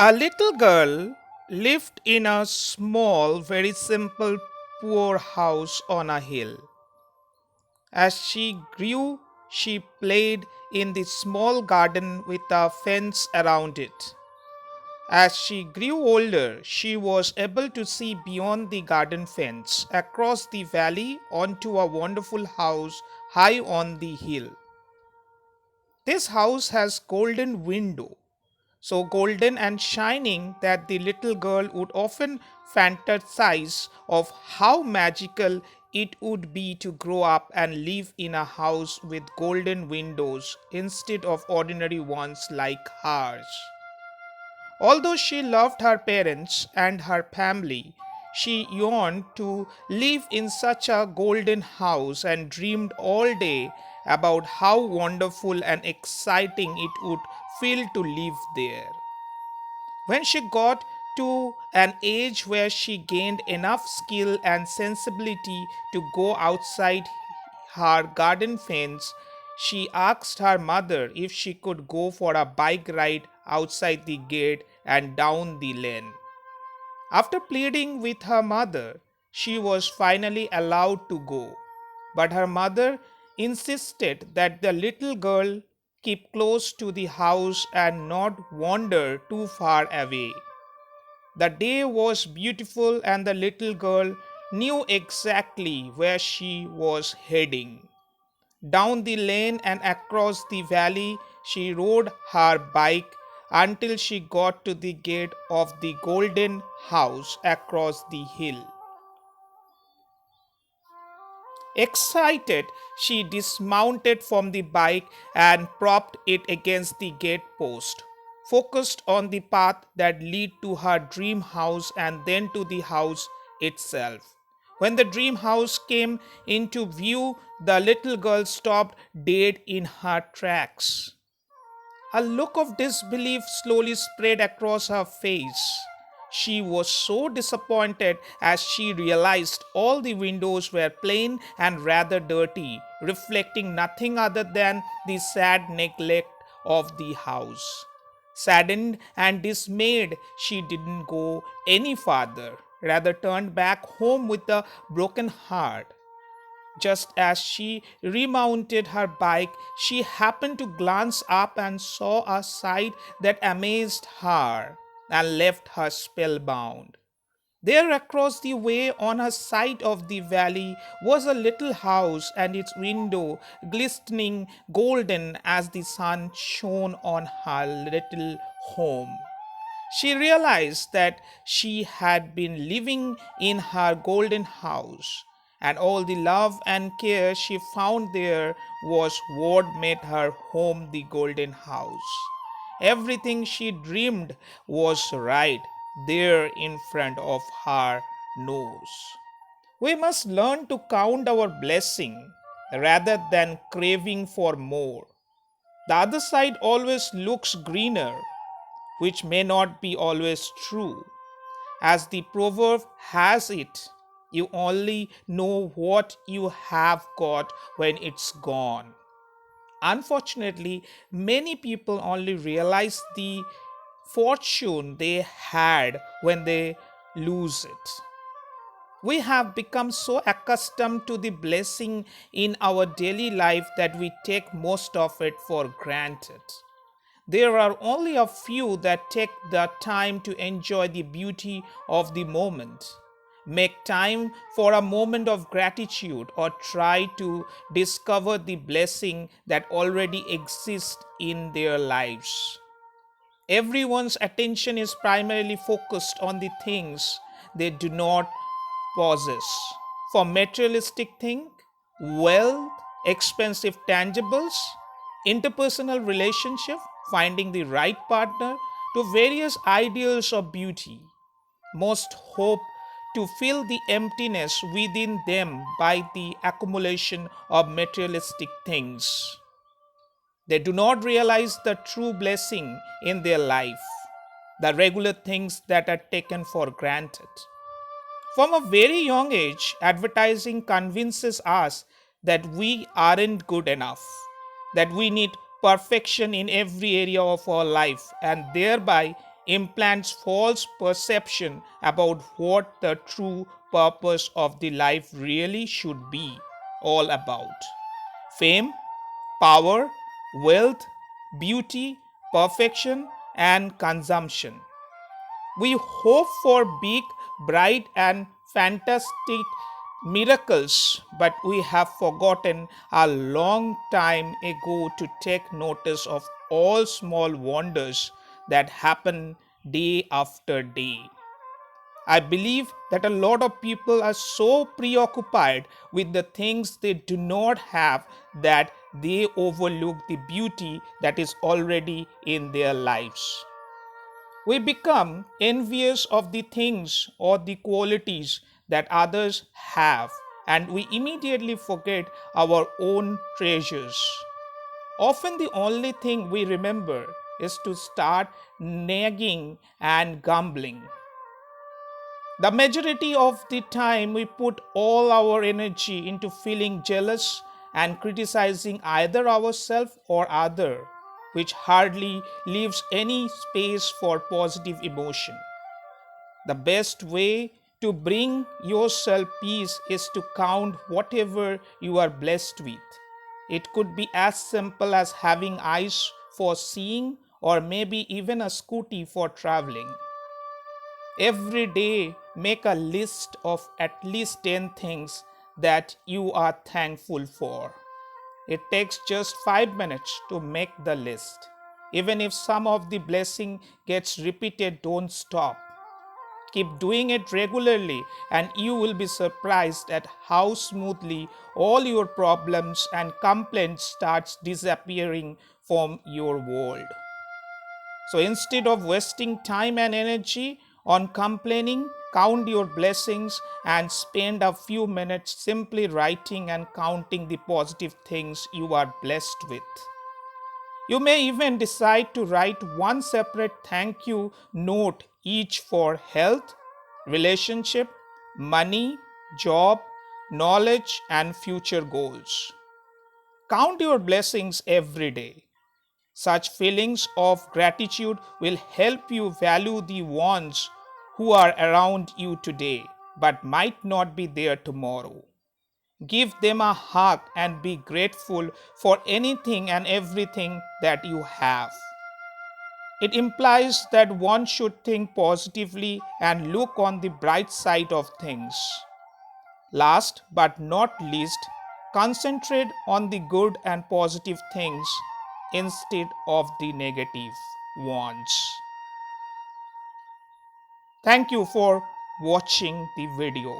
A little girl lived in a small, very simple, poor house on a hill. As she grew, she played in the small garden with a fence around it. As she grew older, she was able to see beyond the garden fence, across the valley, onto a wonderful house high on the hill. This house has golden window, so golden and shining that the little girl would often fantasize of how magical it would be to grow up and live in a house with golden windows instead of ordinary ones like hers. Although she loved her parents and her family, she yearned to live in such a golden house and dreamed all day about how wonderful and exciting it would feel to live there. When she got to an age where she gained enough skill and sensibility to go outside her garden fence, she asked her mother if she could go for a bike ride outside the gate and down the lane. After pleading with her mother, she was finally allowed to go. But her mother insisted that the little girl keep close to the house and not wander too far away. The day was beautiful, and the little girl knew exactly where she was heading. Down the lane and across the valley, she rode her bike until she got to the gate of the golden house across the hill. Excited, she dismounted from the bike and propped it against the gate post, focused on the path that led to her dream house and then to the house itself. When the dream house came into view, the little girl stopped dead in her tracks. A look of disbelief slowly spread across her face. She was so disappointed as she realized all the windows were plain and rather dirty, reflecting nothing other than the sad neglect of the house. Saddened and dismayed, she didn't go any farther, rather turned back home with a broken heart. Just as she remounted her bike, she happened to glance up and saw a sight that amazed her and left her spellbound. There, across the way on a side of the valley, was a little house and its window glistening golden as the sun shone on her little home. She realized that she had been living in her golden house, and all the love and care she found there was what made her home the golden house. Everything she dreamed was right there in front of her nose. We must learn to count our blessing rather than craving for more. The other side always looks greener, which may not be always true. As the proverb has it, you only know what you have got when it's gone. Unfortunately, many people only realize the fortune they had when they lose it. We have become so accustomed to the blessing in our daily life that we take most of it for granted. There are only a few that take the time to enjoy the beauty of the moment. Make time for a moment of gratitude or try to discover the blessing that already exists in their lives. Everyone's attention is primarily focused on the things they do not possess. For materialistic things, wealth, expensive tangibles, interpersonal relationship, finding the right partner, to various ideals of beauty. Most hope to fill the emptiness within them by the accumulation of materialistic things. They do not realize the true blessing in their life, the regular things that are taken for granted. From a very young age, advertising convinces us that we aren't good enough, that we need perfection in every area of our life, and thereby implants false perception about what the true purpose of the life really should be all about. Fame, power, wealth, beauty, perfection, and consumption. We hope for big, bright, and fantastic miracles, but we have forgotten a long time ago to take notice of all small wonders that happen day after day. I believe that a lot of people are so preoccupied with the things they do not have that they overlook the beauty that is already in their lives. We become envious of the things or the qualities that others have, and we immediately forget our own treasures. Often, the only thing we remember is to start nagging and grumbling. The majority of the time, we put all our energy into feeling jealous and criticizing either ourselves or other, which hardly leaves any space for positive emotion. The best way to bring yourself peace is to count whatever you are blessed with. It could be as simple as having eyes for seeing, or maybe even a scooty for traveling. Every day, make a list of at least 10 things that you are thankful for. It takes just 5 minutes to make the list. Even if some of the blessing gets repeated, don't stop. Keep doing it regularly, and you will be surprised at how smoothly all your problems and complaints starts disappearing from your world. So instead of wasting time and energy on complaining, count your blessings and spend a few minutes simply writing and counting the positive things you are blessed with. You may even decide to write one separate thank you note each for health, relationship, money, job, knowledge, and future goals. Count your blessings every day. Such feelings of gratitude will help you value the ones who are around you today but might not be there tomorrow. Give them a hug and be grateful for anything and everything that you have. It implies that one should think positively and look on the bright side of things. Last but not least, concentrate on the good and positive things instead of the negative ones. Thank you for watching the video.